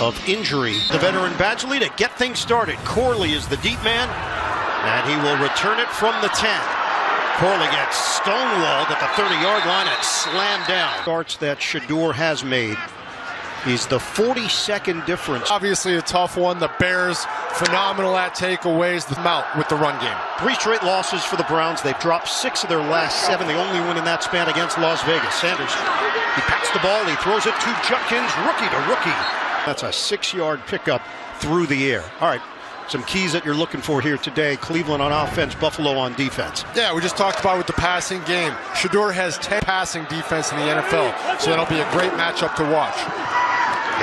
of injury. The veteran Badgley to get things started. Corley is the deep man, and he will return it from the 10. Corley gets stonewalled at the 30-yard line and slammed down. Starts that Showdown has made. He's the 42nd difference. Obviously a tough one. The Bears, phenomenal at takeaways. The mount with the run game. 3 straight losses for the Browns. They've dropped 6 of their last 7. The only win in that span against Las Vegas. Sanders, he pats the ball. He throws it to Judkins, rookie to rookie. That's a 6-yard pickup through the air. All right, some keys that you're looking for here today. Cleveland on offense, Buffalo on defense. Yeah, we just talked about with the passing game. Showdown has 10 passing defense in the NFL, so that'll be a great matchup to watch.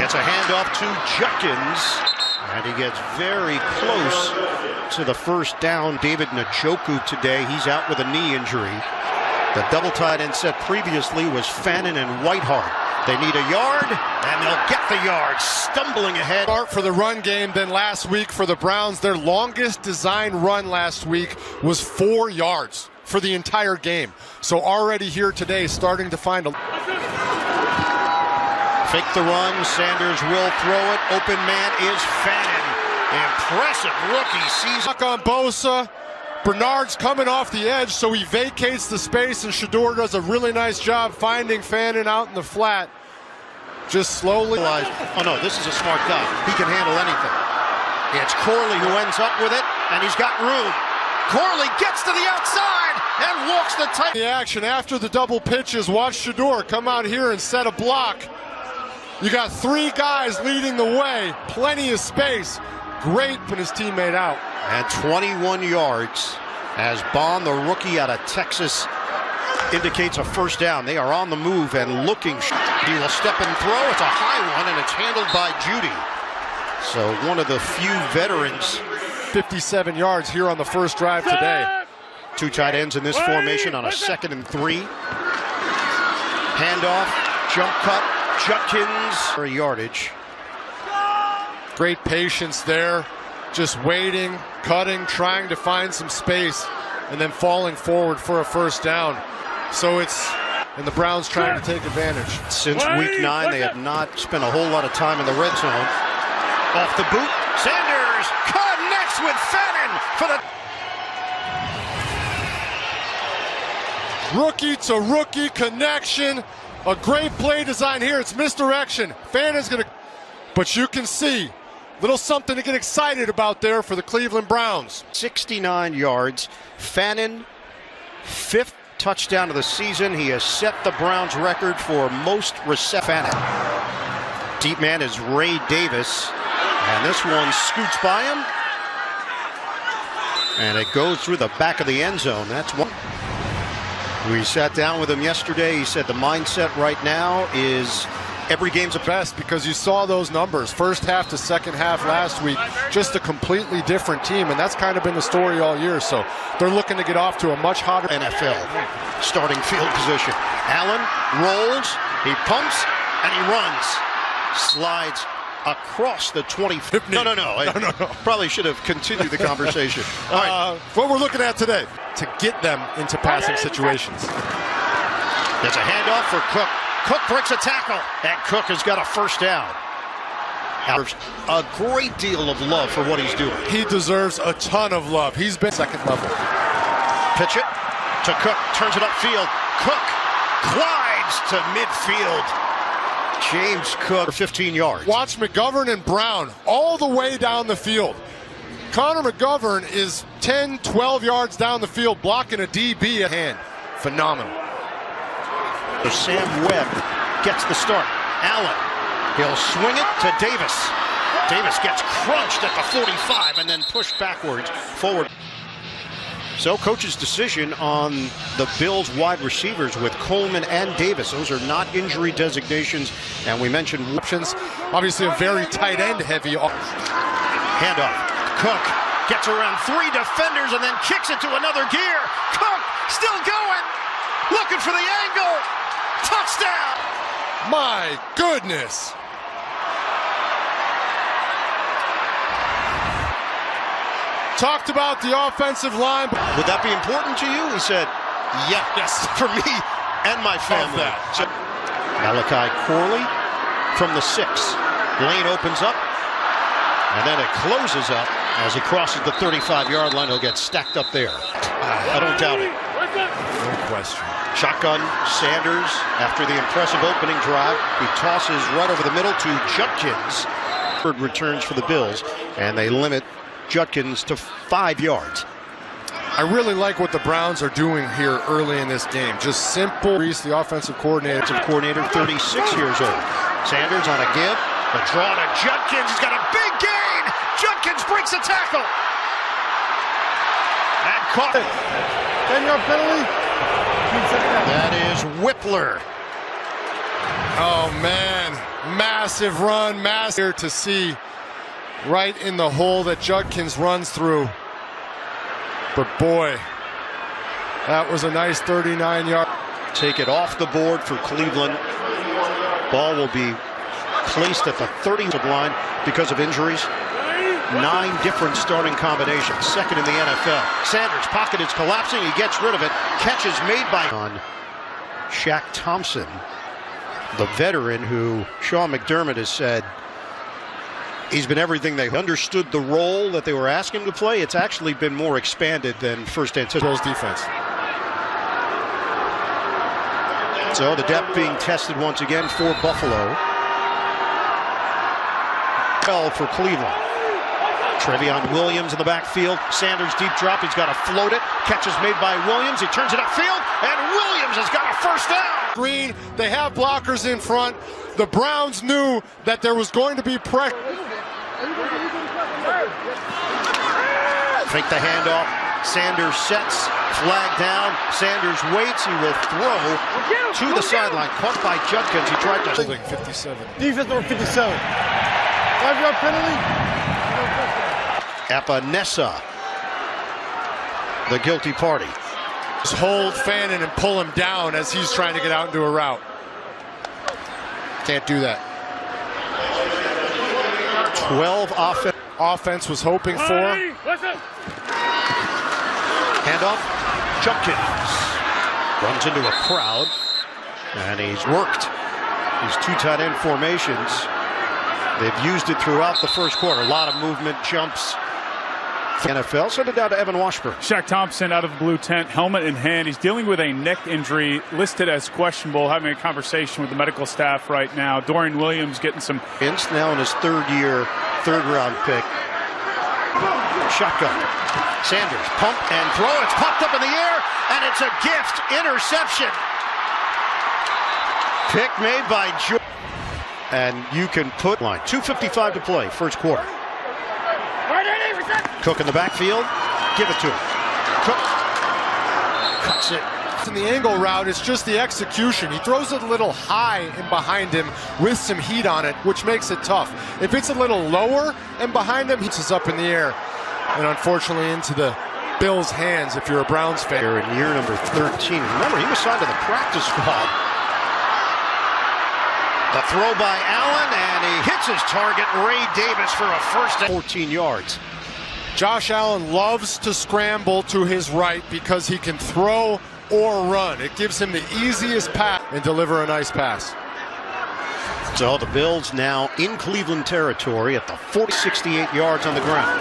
Gets a handoff to Judkins, and he gets very close to the first down. David Njoku today, he's out with a knee injury. The double tight end set previously was Fannin and Whiteheart. They need a yard, and they'll get the yard, stumbling ahead. Start for the run game, then last week for the Browns, their longest design run last week was 4 yards for the entire game. So already here today, starting to find a... Fake the run, Sanders will throw it. Open man is Fannin. Impressive rookie season. Knock on Bosa. Bernard's coming off the edge, so he vacates the space, and Showdown does a really nice job finding Fannin out in the flat. Just slowly. Oh no, this is a smart guy. He can handle anything. It's Corley who ends up with it, and he's got room. Corley gets to the outside and walks the tight. The action after the double pitches. Watch Showdown come out here and set a block. You got 3 guys leading the way. Plenty of space. Great put his teammate out. And 21 yards as Bond, the rookie out of Texas, indicates a first down. They are on the move and looking. He will step and throw. It's a high one, and it's handled by Judy. So one of the few veterans. 57 yards here on the first drive today. 2 tight ends in this formation on a 2nd and 3. Handoff, jump cut, Judkins for yardage. Great patience there. Just waiting, cutting, trying to find some space, and then falling forward for a first down. So and the Browns trying to take advantage. Since week 9, they have not spent a whole lot of time in the red zone. Off the boot, Sanders connects with Fannin for the rookie to rookie connection. A great play design here. It's misdirection. Fannin's gonna, but you can see little something to get excited about there for the Cleveland Browns. 69 yards. Fannin, 5th touchdown of the season. He has set the Browns record for most receptions. Fannin. Deep man is Ray Davis, and this one scoots by him, and it goes through the back of the end zone. That's one. We sat down with him yesterday. He said the mindset right now is every game's a best, because you saw those numbers first half to second half last week. Just a completely different team, and that's kind of been the story all year. So they're looking to get off to a much hotter NFL starting field position. Allen rolls, he pumps, and he runs. Slides across the 20. No. Probably should have continued the conversation. All right. What we're looking at today, to get them into passing situations. There's a handoff for Cook. Cook breaks a tackle, and Cook has got a first down. A great deal of love for what he's doing. He deserves a ton of love. He's been second level. Pitch it to Cook, turns it upfield. Cook glides to midfield. James Cook, 15 yards. Watch McGovern and Brown all the way down the field. Connor McGovern is 10, 12 yards down the field, blocking a DB at hand. Phenomenal. Sam Webb gets the start. Allen, he'll swing it to Davis. Davis gets crunched at the 45 and then pushed backwards, forward. So coach's decision on the Bills wide receivers with Coleman and Davis. Those are not injury designations, and we mentioned options. Obviously a very tight end heavy. Handoff. Cook gets around 3 defenders and then kicks it to another gear. Cook still going, looking for the angle. Touchdown! My goodness! Talked about the offensive line. Would that be important to you? He said, yeah, yes, for me and my family. Malachi Corley from the 6. Lane opens up, and then it closes up as he crosses the 35-yard line. He'll get stacked up there. I don't doubt it. No question. Shotgun, Sanders, after the impressive opening drive, he tosses right over the middle to Judkins. Third returns for the Bills, and they limit Judkins to 5 yards. I really like what the Browns are doing here early in this game. Just simple. The offensive coordinator. 36 years old. Sanders on a give. The draw to Judkins. He's got a big gain. Judkins breaks a tackle. And caught it. 10-yard penalty. That is Whippler. Oh, man. Massive run. Massive to see right in the hole that Judkins runs through. But boy, that was a nice 39-yard. Take it off the board for Cleveland. Ball will be placed at the 30-yard line because of injuries. 9 different starting combinations. Second in the NFL. Sanders' pocket is collapsing. He gets rid of it. Catch is made by Shaq Thompson, the veteran who Sean McDermott has said he's been everything they understood the role that they were asking him to play. It's actually been more expanded than first anticipated. Defense. So the depth being tested once again for Buffalo. Well for Cleveland. Trevion Williams in the backfield. Sanders deep drop. He's got to float it. Catch is made by Williams. He turns it upfield, and Williams has got a first down. Green, they have blockers in front. The Browns knew that there was going to be pressure. Fake the handoff. Sanders sets. Flag down. Sanders waits. He will throw to the sideline. Caught by Judkins. He tried to. Holding 57. Defense number 57. 5-yard penalty. Apanesa, the guilty party. Just hold Fannin and pull him down as he's trying to get out into a route. Can't do that. 12 Offense was hoping for. Handoff. Judkins runs into a crowd, and he's worked these 2 tight end formations. They've used it throughout the first quarter. A lot of movement, jumps. NFL. Send it down to Evan Washburn. Shaq Thompson out of the blue tent, helmet in hand. He's dealing with a neck injury, listed as questionable, having a conversation with the medical staff right now. Dorian Williams getting some. Vince now in his 3rd year, 3rd round pick. Shotgun. Sanders pump and throw. It's popped up in the air, and it's a gift. Interception. Pick made by George. And you can put line. 2:55 to play, first quarter. Cook in the backfield. Give it to him. Cook cuts it. In the angle route, it's just the execution. He throws it a little high and behind him with some heat on it, which makes it tough. If it's a little lower and behind him, it's up in the air. And unfortunately into the Bills' hands if you're a Browns fan. In year number 13. Remember, he was signed to the practice squad. The throw by Allen, and he hits his target, Ray Davis, for a first and 14 yards. Josh Allen loves to scramble to his right because he can throw or run. It gives him the easiest pass and deliver a nice pass. So the Bills now in Cleveland territory at the 68 yards on the ground.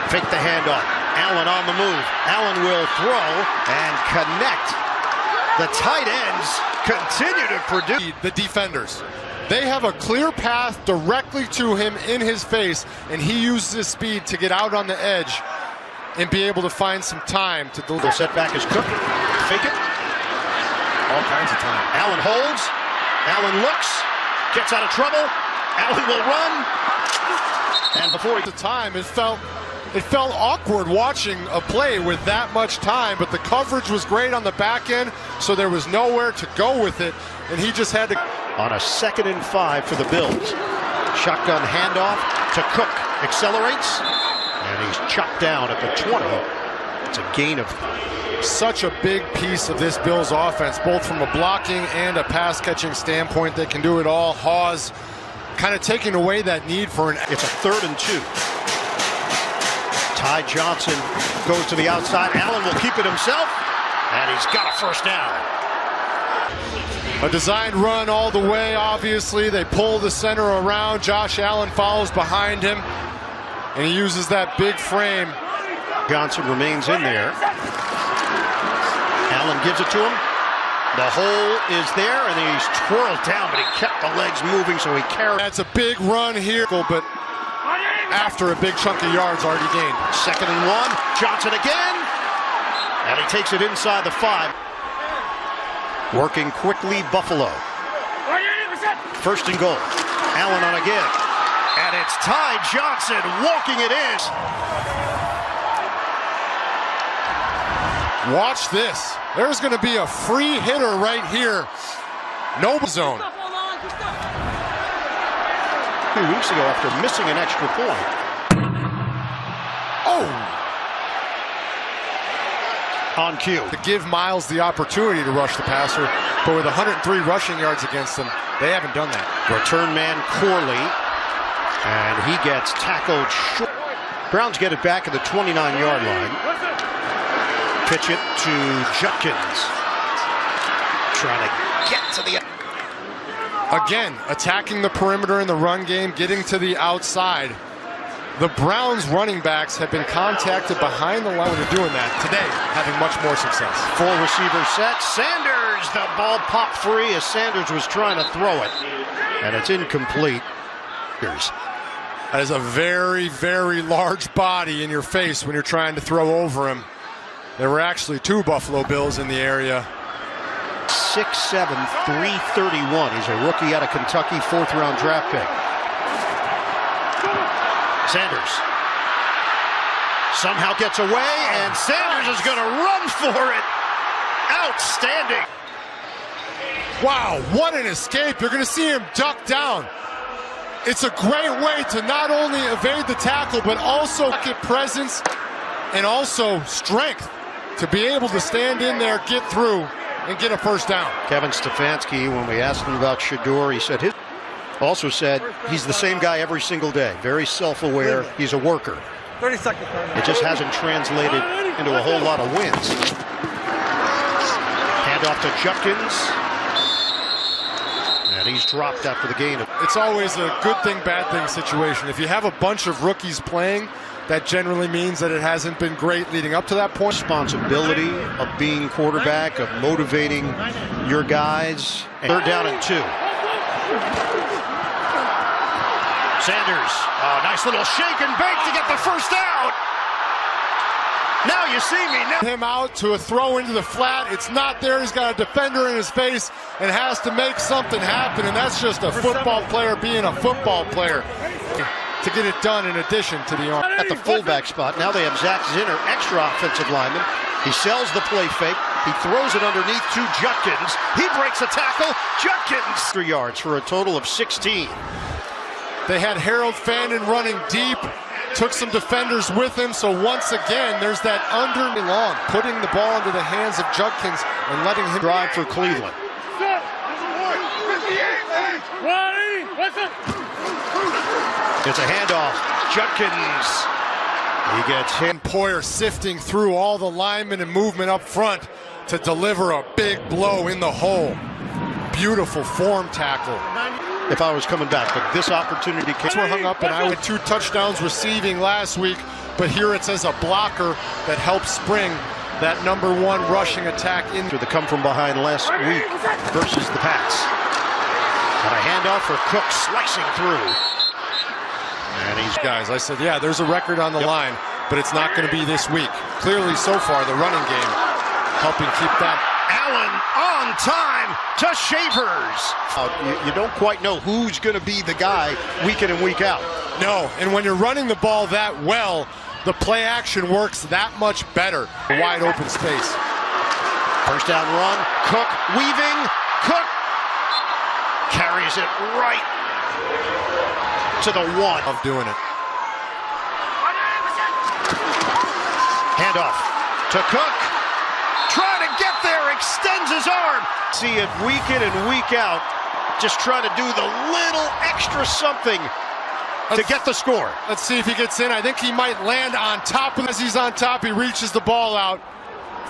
Fake the handoff. Allen on the move. Allen will throw and connect. The tight ends continue to produce. The defenders. They have a clear path directly to him in his face, and he uses his speed to get out on the edge and be able to find some time to deliver. The setback is Cook. Fake it. All kinds of time. Allen holds. Allen looks. Gets out of trouble. Allen will run. And before the time, it felt awkward watching a play with that much time, but the coverage was great on the back end, so there was nowhere to go with it, and he just had to. On a 2nd and 5 for the Bills. Shotgun handoff to Cook. Accelerates, and he's chopped down at the 20. It's a gain of. Such a big piece of this Bills offense, both from a blocking and a pass-catching standpoint. They can do it all. Hawes kind of taking away that need for an. It's a 3rd and 2. Ty Johnson goes to the outside. Allen will keep it himself, and he's got a first down. A designed run all the way, obviously. They pull the center around. Josh Allen follows behind him, and he uses that big frame. Johnson remains in there. Allen gives it to him. The hole is there, and he's twirled down, but he kept the legs moving, so he carried. That's a big run here, but after a big chunk of yards already gained. 2nd and 1. Johnson again, and he takes it inside the 5. Working quickly, Buffalo. 1st and goal. Allen on again, and it's Ty Johnson walking it in. Watch this. There's going to be a free hitter right here. No zone. A few weeks ago, after missing an extra point. Oh! On cue. To give Miles the opportunity to rush the passer, but with 103 rushing yards against them, they haven't done that. Return man Corley, and he gets tackled short. Browns get it back at the 29-yard line. Pitch it to Judkins. Trying to get to the... Again, attacking the perimeter in the run game, getting to the outside. The Browns running backs have been contacted behind the line when they're doing that. Today, having much more success. 4 receiver set. Sanders, the ball popped free as Sanders was trying to throw it. And it's incomplete. That is a very, very large body in your face when you're trying to throw over him. There were actually 2 Buffalo Bills in the area. 6'7", 331. He's a rookie out of Kentucky, 4th-round draft pick. Sanders somehow gets away, and Sanders is going to run for it. Outstanding. Wow, what an escape. You're going to see him duck down. It's a great way to not only evade the tackle, but also get presence and also strength to be able to stand in there, get through, and get a 1st down. Kevin Stefanski, when we asked him about Shador, he said he's the same guy every single day. Very self-aware. He's a worker. 30 seconds. It just hasn't translated into a whole lot of wins. Hand off to Judkins. And he's dropped after the gain. It's always a good thing, bad thing situation. If you have a bunch of rookies playing, that generally means that it hasn't been great leading up to that point. Responsibility of being quarterback, of motivating your guys. 3rd down and 2. Sanders, nice little shake and bake to get the 1st down. Now you see me. Now him out to a throw into the flat. It's not there. He's got a defender in his face and has to make something happen. And that's just a football player being a football player to get it done in addition to the arm. At the fullback spot, now they have Zach Zinner, extra offensive lineman. He sells the play fake. He throws it underneath to Judkins. He breaks a tackle. Judkins 3 yards for a total of 16. They had Harold Fandon running deep, took some defenders with him, so once again, there's that under long, putting the ball into the hands of Judkins and letting him drive for Cleveland. It's a handoff. Judkins. He gets hit. Poyer sifting through all the linemen and movement up front to deliver a big blow in the hole. Beautiful form tackle. If I was coming back, but this opportunity came. We're hung up, and I had 2 touchdowns receiving last week, but here it's as a blocker that helps spring that #1 rushing attack into the come from behind last week versus the Pats. And a handoff for Cook slicing through. And he's guys, I said, yeah, there's a record on the line, but it's not going to be this week. Clearly, so far, the running game helping keep that. Allen on time to Shavers. You don't quite know who's going to be the guy week in and week out. No, and when you're running the ball that well, the play action works that much better. Wide open space. 1st down run. Cook weaving. Cook carries it right to the 1. Of doing it. Handoff to Cook. Trying to get there, extends his arm. See it week in and week out. Just trying to do the little extra something to get the score. Let's see if he gets in. I think he might land on top. As he's on top, he reaches the ball out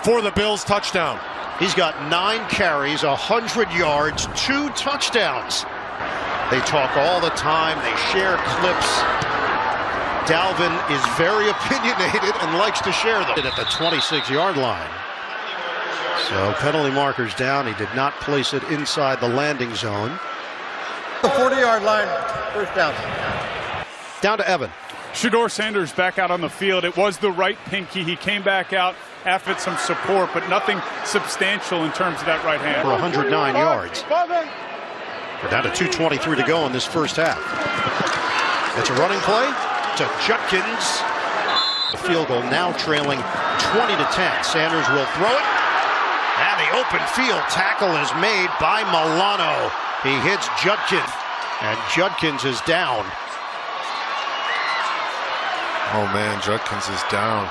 for the Bills' touchdown. He's got 9 carries, 100 yards, 2 touchdowns. They talk all the time. They share clips. Dalvin is very opinionated and likes to share them. At the 26-yard line. So penalty markers down. He did not place it inside the landing zone. The 40-yard line, first down. Down to Evan. Shedeur Sanders back out on the field. It was the right pinky. He came back out after some support, but nothing substantial in terms of that right hand. For 109 yards. We're down to 2:23 to go in this first half. It's a running play to Judkins. The field goal now trailing 20-10. Sanders will throw it. And the open field tackle is made by Milano. He hits Judkins, and Judkins is down. Oh man, Judkins is down.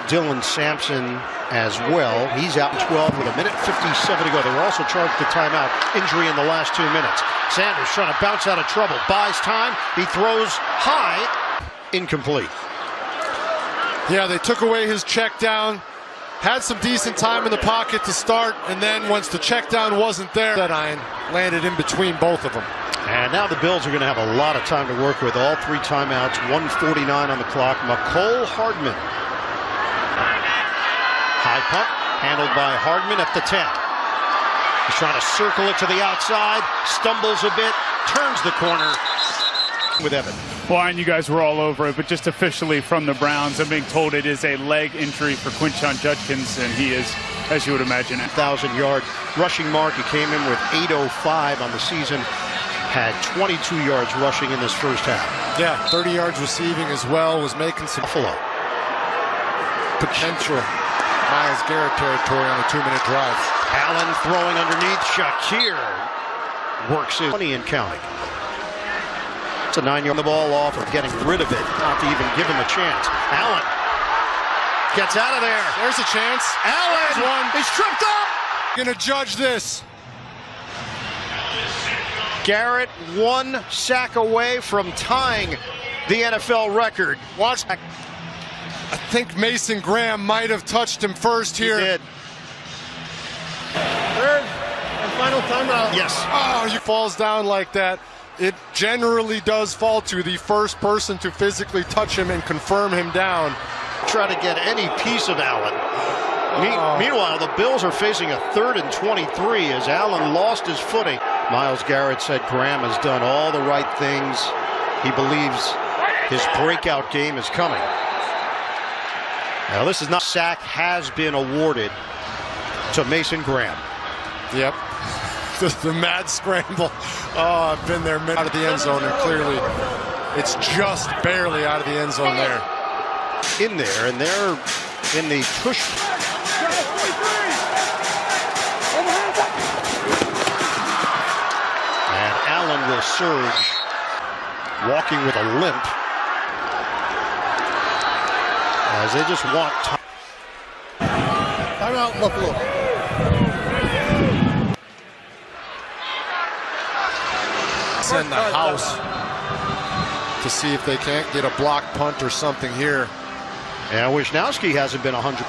Dylan Sampson as well. He's out in 12 with 1:57 to go. They were also charged with timeout. Injury in the last 2 minutes. Sanders trying to bounce out of trouble. Buys time. He throws high. Incomplete. Yeah, they took away his check down. Had some decent time in the pocket to start, and then once the check down wasn't there, that iron landed in between both of them. And now the Bills are going to have a lot of time to work with. All 3 timeouts, 1:49 on the clock. Mecole Hardman. High punt, handled by Hardman at the 10. He's trying to circle it to the outside, stumbles a bit, turns the corner with Evan. Well, and you guys were all over it, but just officially from the Browns, I'm being told it is a leg injury for Quinshon Judkins, and he is, as you would imagine, 1,000-yard rushing mark. He came in with 805 on the season, had 22 yards rushing in this first half. Yeah, 30 yards receiving as well, was making some Buffalo. Potential Myles Garrett territory on a 2-minute drive. Allen throwing underneath. Shakir works his 20 and counting. It's a 9-yard on the ball off of getting rid of it, not to even give him a chance. Allen gets out of there. There's a chance. Allen is tripped up. Gonna judge this. Garrett 1 sack away from tying the NFL record. Watch. I think Mason Graham might have touched him first here. He did. Third and final timeout. Yes. Oh, he falls down like that. It generally does fall to the first person to physically touch him and confirm him down. Try to get any piece of Allen. Meanwhile, the Bills are facing a 3rd and 23 as Allen lost his footing. Myles Garrett said Graham has done all the right things. He believes his breakout game is coming. Now, this is not sack has been awarded to Mason Graham. Yep. The mad scramble. Oh, I've been there out of the end zone, and clearly it's just barely out of the end zone there. In there, and they're in the tush. And Allen will surge, walking with a limp, as they just want time. Timeout, Buffalo. Send the house to see if they can't get a block punt or something here. And Wisnowski hasn't been 100%.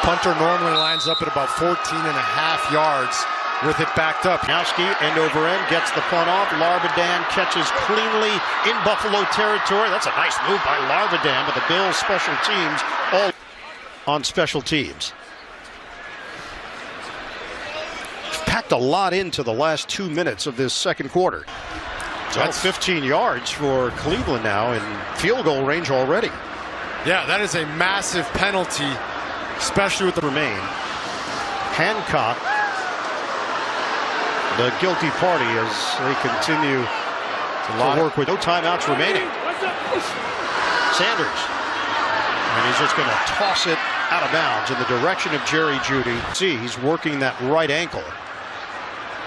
Punter normally lines up at about 14.5 yards with it backed up. Wisnowski end over end gets the punt off. Larbadan catches cleanly in Buffalo territory. That's a nice move by Larbadan, but the Bills special teams all on special teams. Packed a lot into the last 2 minutes of this second quarter. That's 15 yards for Cleveland now in field goal range already. Yeah, that is a massive penalty, especially with the remain. Hancock, the guilty party, as they continue to work with no timeouts remaining. Sanders, and he's just going to toss it out of bounds in the direction of Jerry Jeudy. See, he's working that right ankle.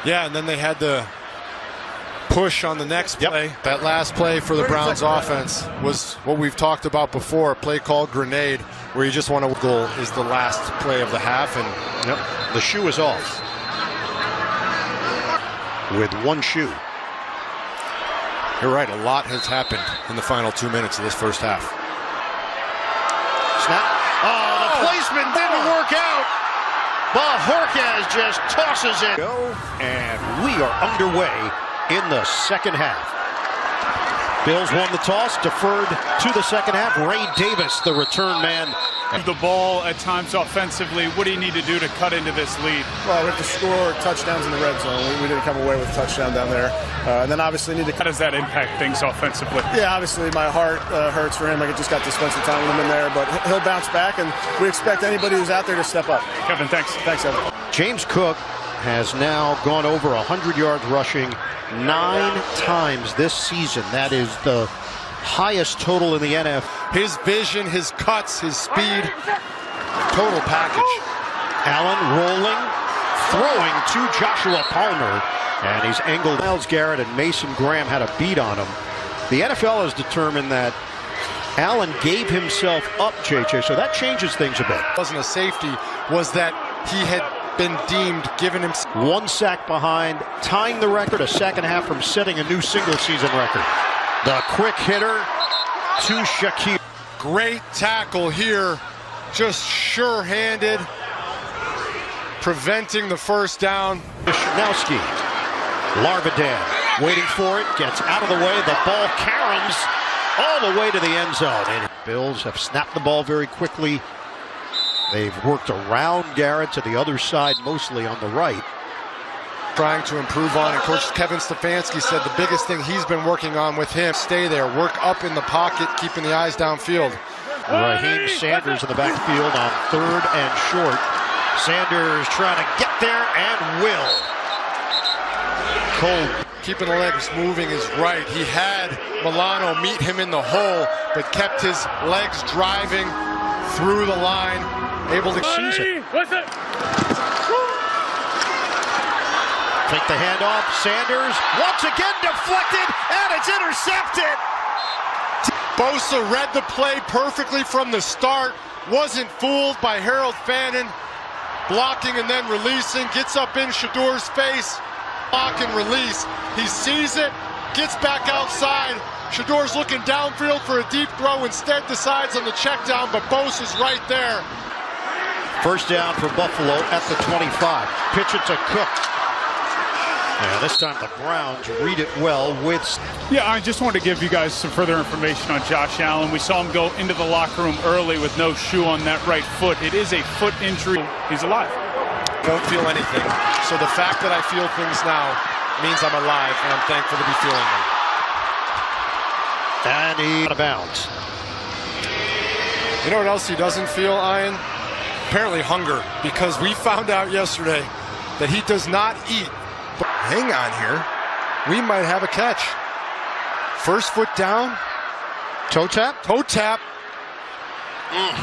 Yeah, and then they had the push on the next play. That last play for the Browns offense was what we've talked about before, a play called grenade, where you just want to goal is the last play of the half. And the shoe is off with one shoe. You're right, a lot has happened in the final 2 minutes of this first half. Snap. Oh, the placement didn't work out. Bajorquez just tosses it. And we are underway in the second half. Bills won the toss, deferred to the second half. Ray Davis, the return man. The ball at times offensively. What do you need to do to cut into this lead? Well, we have to score touchdowns in the red zone. We didn't come away with a touchdown down there. And then obviously need to... How does that impact things offensively? Yeah, obviously my heart hurts for him. I just got to spend some time with him in there. But he'll bounce back, and we expect anybody who's out there to step up. Kevin, thanks. Thanks, Evan. James Cook has now gone over 100 yards rushing 9 times this season. That is the highest total in the NFL. His vision, his cuts, his speed, total package. Allen rolling, throwing to Joshua Palmer, and he's angled. Myles Garrett and Mason Graham had a beat on him. The NFL has determined that Allen gave himself up, JJ, so that changes things a bit. It wasn't a safety, was that he had been deemed, given him 1 sack behind, tying the record a second half from setting a new single-season record. The quick hitter to Shakir. Great tackle here, just sure-handed, preventing the first down. Shanowski, Larvadan waiting for it, gets out of the way. The ball caroms all the way to the end zone. And Bills have snapped the ball very quickly. They've worked around Garrett to the other side, mostly on the right. Trying to improve on it. Coach Kevin Stefanski said the biggest thing he's been working on with him, stay there, work up in the pocket, keeping the eyes downfield. Raheem Sanders in the backfield on 3rd and short. Sanders trying to get there and will. Cole keeping the legs moving is right. He had Milano meet him in the hole, but kept his legs driving through the line, able to seize it. Take the handoff. Sanders once again deflected, and it's intercepted. Bosa read the play perfectly from the start. Wasn't fooled by Harold Fannin. Blocking and then releasing. Gets up in Shador's face. Block and release. He sees it. Gets back outside. Shador's looking downfield for a deep throw. Instead decides on the check down, but Bosa's right there. First down for Buffalo at the 25. Pitch it to Cook. Yeah, this time the Browns read it well with... Yeah, I just wanted to give you guys some further information on Josh Allen. We saw him go into the locker room early with no shoe on that right foot. It is a foot injury. He's alive. Don't feel anything. So the fact that I feel things now means I'm alive, and I'm thankful to be feeling them. And he's out of bounds. You know what else he doesn't feel, Ian? Apparently hunger, because we found out yesterday that he does not eat. But hang on here. We might have a catch. First foot down. Toe tap? Toe tap.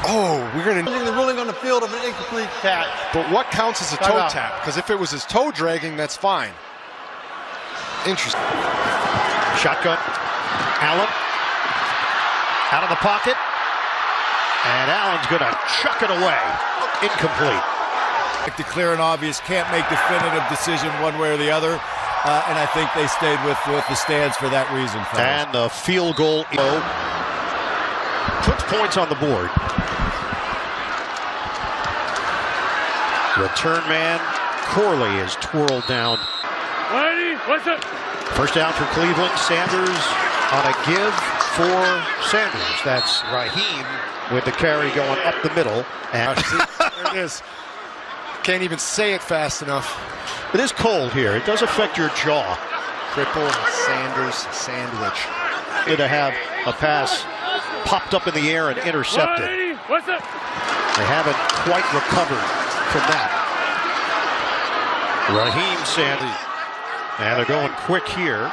Oh, we're going to... The ruling on the field of an incomplete catch. But what counts as a toe tap? Because if it was his toe dragging, that's fine. Interesting. Shotgun. Allen. Out of the pocket. And Allen's going to chuck it away. Incomplete. To clear and obvious, can't make definitive decision one way or the other, and I think they stayed with the stands for that reason. And the field goal puts points on the board. Return man Corley is twirled down. First down for Cleveland. Sanders on a give for Sanders. That's Raheem with the carry going up the middle. And there it is. Can't even say it fast enough. It is cold here. It does affect your jaw. Cripple Sanders sandwich. To have a pass popped up in the air and intercepted. They haven't quite recovered from that. Raheem Sanders. And they're going quick here.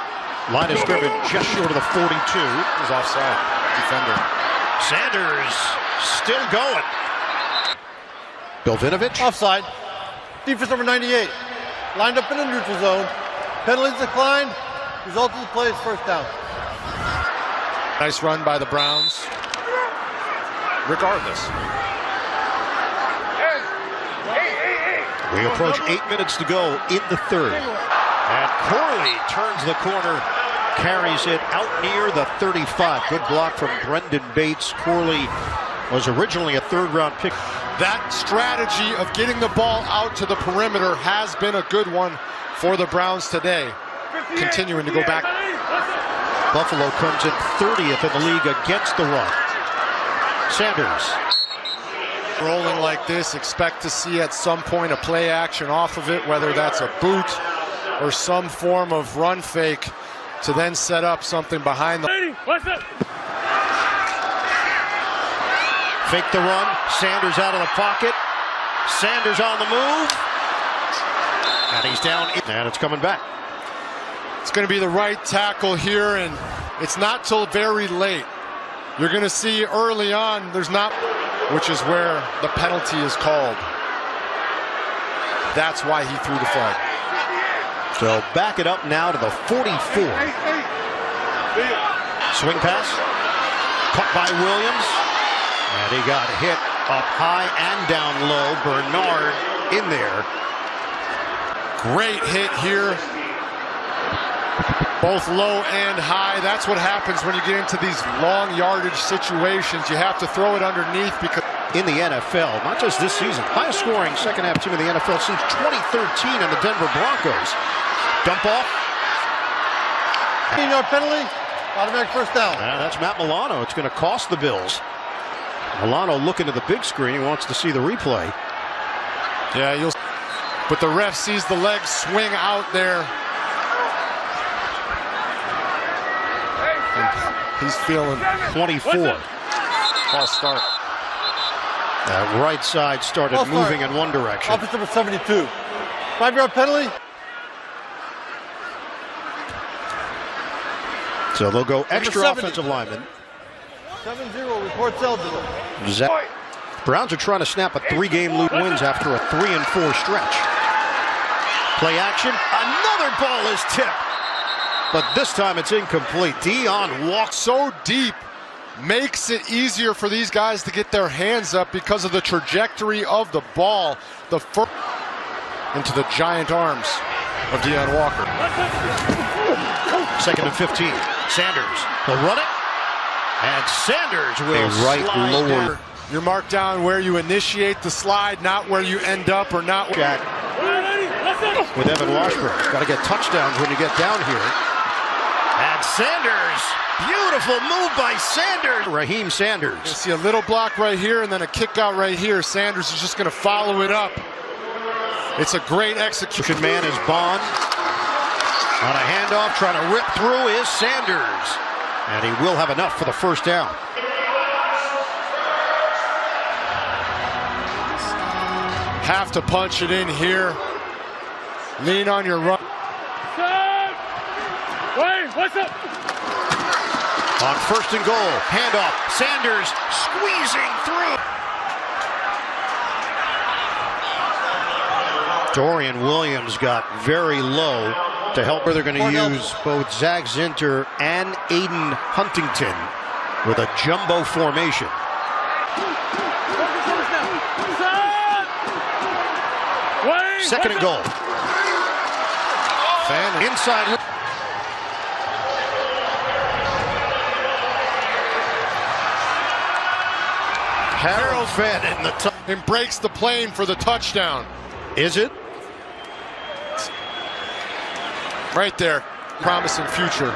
Line of scrimmage just short of the 42. He's offside. Defender. Sanders still going. Bilvinovich. Offside. Defense number 98. Lined up in the neutral zone. Penalties declined. Result of the play is first down. Nice run by the Browns. Regardless. We approach 8 minutes to go in the third. And Corley turns the corner, carries it out near the 35. Good block from Brendan Bates. Corley was originally a third-round pick. That strategy of getting the ball out to the perimeter has been a good one for the Browns today. Continuing to go back. Buffalo comes in 30th in the league against the run. Sanders. Rolling like this, expect to see at some point a play action off of it, whether that's a boot or some form of run fake to then set up something behind the... Fake the run, Sanders out of the pocket. Sanders on the move. And he's down, and it's coming back. It's going to be the right tackle here, and it's not till very late. You're going to see early on, there's not, which is where the penalty is called. That's why he threw the flag. So back it up now to the 44. Swing pass, cut by Williams, and he got hit up high and down low. Bernard in there. Great hit here. Both low and high. That's what happens when you get into these long yardage situations. You have to throw it underneath because in the NFL, not just this season, highest scoring second half team in the NFL since 2013 in the Denver Broncos. Dump off. 15-yard penalty, automatic first down. That's Matt Milano. It's going to cost the Bills. Milano looking at the big screen. He wants to see the replay. Yeah, but the ref sees the legs swing out there. He's feeling 24. False start. That right side started moving in one direction. Offense number 72. 5-yard penalty. So they'll go extra offensive lineman. 7-0, reports eligible. Browns are trying to snap a 3-game wins after a 3-4 stretch. Play action. Another ball is tipped. But this time it's incomplete. Dion walks so deep, makes it easier for these guys to get their hands up because of the trajectory of the ball. The first into the giant arms of Dion Walker. 2nd and 15. Sanders, he'll run it. And Sanders will slide lower. Down. You're marked down where you initiate the slide, not where you end up or not. Jack with Evan Washburn. Got to get touchdowns when you get down here. And Sanders, beautiful move by Sanders. Raheem Sanders. You see a little block right here and then a kick out right here. Sanders is just going to follow it up. It's a great execution. Man is Bond. On a handoff, trying to rip through is Sanders. And he will have enough for the first down. Have to punch it in here. Lean on your run. What's up? On 1st and goal, handoff. Sanders squeezing through. Dorian Williams got very low to help where they're going to use both Zach Zinter and Aiden Huntington with a jumbo formation. Second and goal. Inside. Harold Fenn in the and breaks the plane for the touchdown. Is it? Right there. Promising future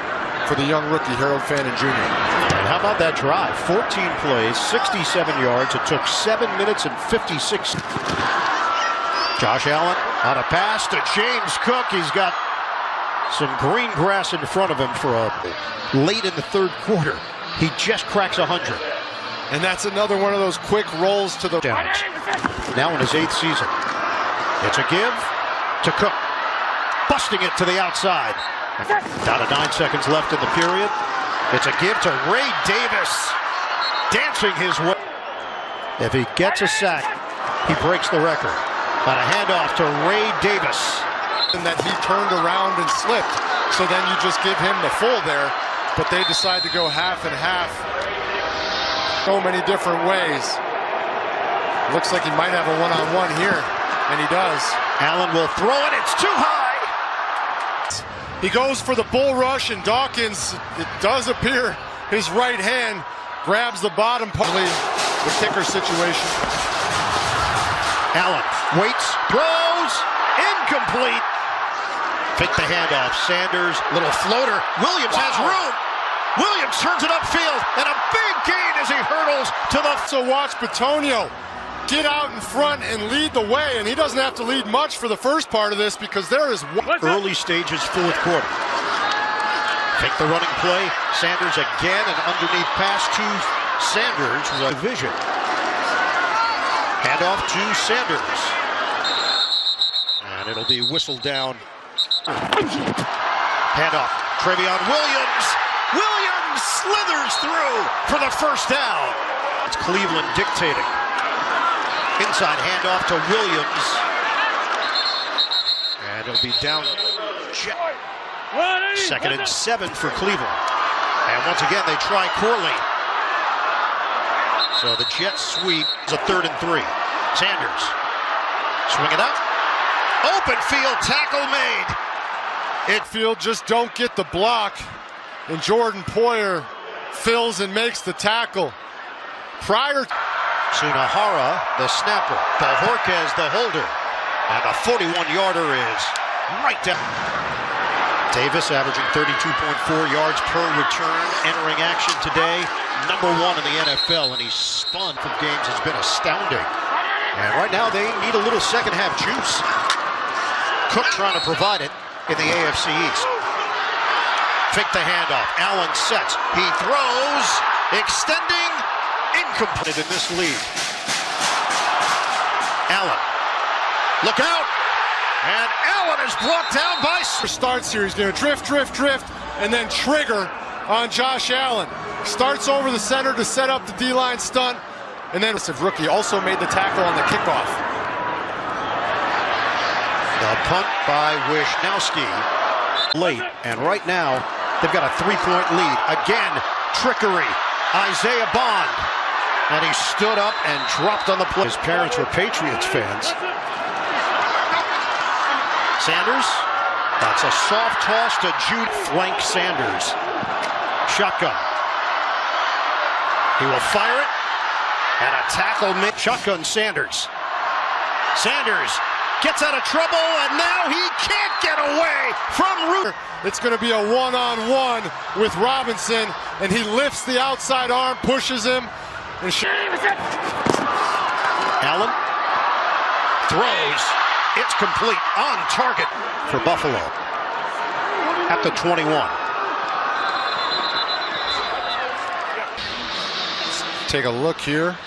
for the young rookie, Harold Fannin Jr. And how about that drive? 14 plays, 67 yards. It took 7 minutes and 56. Josh Allen on a pass to James Cook. He's got some green grass in front of him for a late in the 3rd quarter. He just cracks 100. And that's another one of those quick rolls to the downs. Now in his 8th season. It's a give to Cook. Busting it to the outside. Down to 9 seconds left in the period. It's a give to Ray Davis. Dancing his way. If he gets a sack, he breaks the record. On a handoff to Ray Davis. And that he turned around and slipped. So then you just give him the full there. But they decide to go half and half. So many different ways. Looks like he might have a one-on-one here. And he does. Allen will throw it. It's too high. He goes for the bull rush, and Dawkins, it does appear, his right hand grabs the bottom part of the kicker situation. Allen waits, throws, incomplete. Fake the handoff. Sanders, little floater. Williams has room. Williams turns it upfield, and a big gain as he hurdles to the... So watch Bitonio get out in front and lead the way, and he doesn't have to lead much for the first part of this because there is early stages, fourth quarter. Take the running play. Sanders again, an underneath pass to Sanders with a vision. Handoff to Sanders. And it'll be whistled down. Handoff. Trevion Williams. Williams slithers through for the first down. It's Cleveland dictating. Inside handoff to Williams. And it'll be down. Second and 7 for Cleveland. And once again, they try Corley. So the Jets sweep is a 3rd and 3. Sanders. Swing it up. Open field tackle made. Field just don't get the block. And Jordan Poyer fills and makes the tackle. Prior Sunahara, the snapper. Bojorquez, the holder. And a 41-yarder is right down. Davis averaging 32.4 yards per return, entering action today. #1 in the NFL, and he's spun from games has been astounding. And right now they need a little second half juice. Cook trying to provide it in the AFC East. Fake the handoff. Allen sets. He throws. Extending. Incomplete in this league. Allen. Look out. And Allen is brought down by... Starts here. He's going to drift, and then trigger on Josh Allen. Starts over the center to set up the D-line stunt, and then rookie also made the tackle on the kickoff. The punt by Wisnowski. Late, and right now, they've got a 3-point lead. Again, trickery. Isaiah Bond. And he stood up and dropped on the play. His parents were Patriots fans. Sanders. That's a soft toss to Jude. Flank Sanders. Shotgun. He will fire it. And a tackle mid. Shotgun Sanders. Sanders gets out of trouble, and now he can't get away from Root. It's going to be a one-on-one with Robinson, and he lifts the outside arm, pushes him. And Allen throws. It's complete, on target for Buffalo at the 21. Take a look here.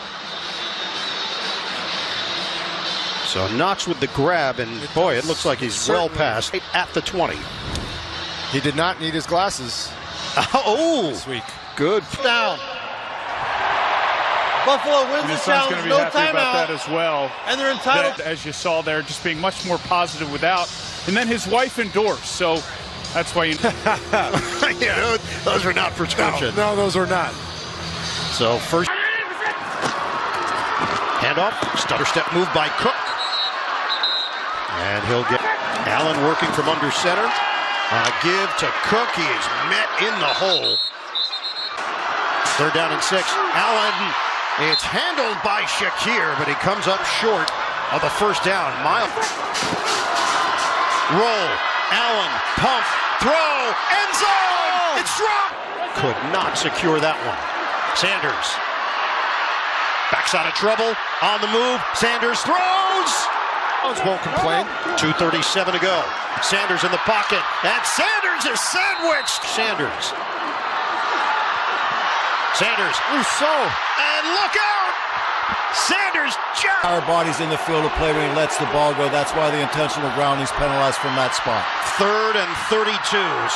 So Knox with the grab, and boy, it looks like he's well past at the 20. He did not need his glasses. Oh, this week. Good down. Buffalo wins the challenge, going to be no happy timeout, about that as well. And they're entitled. That, as you saw there, just being much more positive without. And then his wife endorsed, so that's why you. Yeah, those are not prescription. No, those are not. So first handoff, stutter step move by Cook. And he'll get Allen working from under center. On a give to Cook. He is met in the hole. 3rd down and 6. Allen. It's handled by Shakir, but he comes up short of the first down. Miles. Roll. Allen. Pump. Throw. End zone. It's dropped. Could not secure that one. Sanders. Backs out of trouble. On the move. Sanders throws. Won't complain. 2:37 to go. Sanders in the pocket. And Sanders is sandwiched. Sanders. Rousseau. And look out! Sanders just... Our body's in the field of play when he lets the ball go. That's why the intentional grounding's penalized from that spot. 3rd and 32.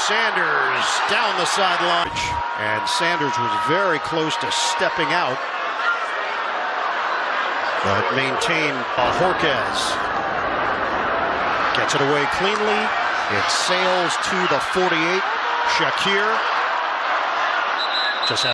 Sanders down the sideline. And Sanders was very close to stepping out. But maintained Bojorquez. Gets it away cleanly. It sails to the 48. Shakir. Just